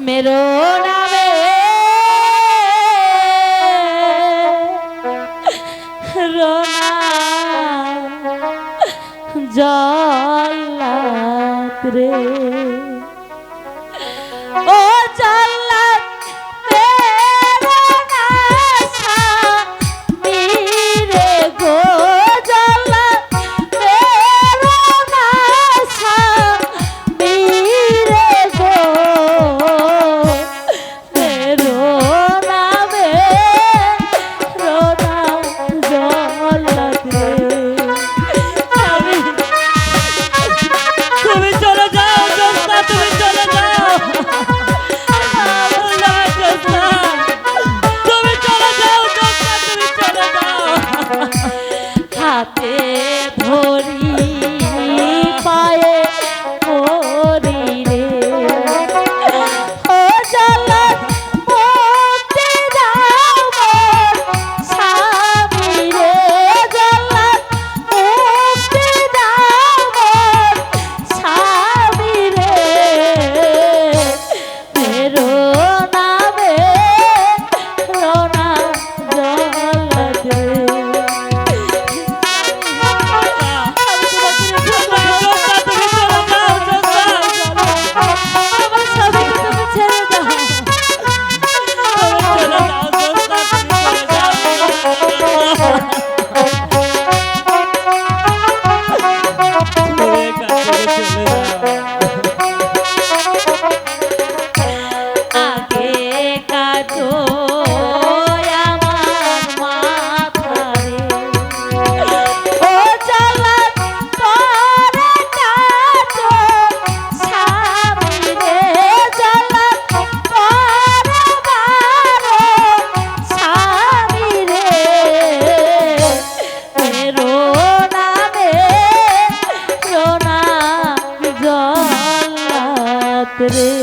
मेरो नामे रोना जल्लाद रे ओ जल्लाद मेरो नाशा मेरे गो जल्लाद मेरो नाशा मेरे गो मेरो नामे रोना जल्लाद रे তুমি চলে যাও জোসনা তুমি চলে যাও জোসনা তুমি চলে যাও জোসনা তুমি চলে যাও হাতে ধরি পায়ে মরি রে ও জল্লাদ মুক্তি দাও মোর স্বামী রে জল্লাদ মুক্তি দাও মোর স্বামী রে मेरो नामे रोना जल्लाद रे रे।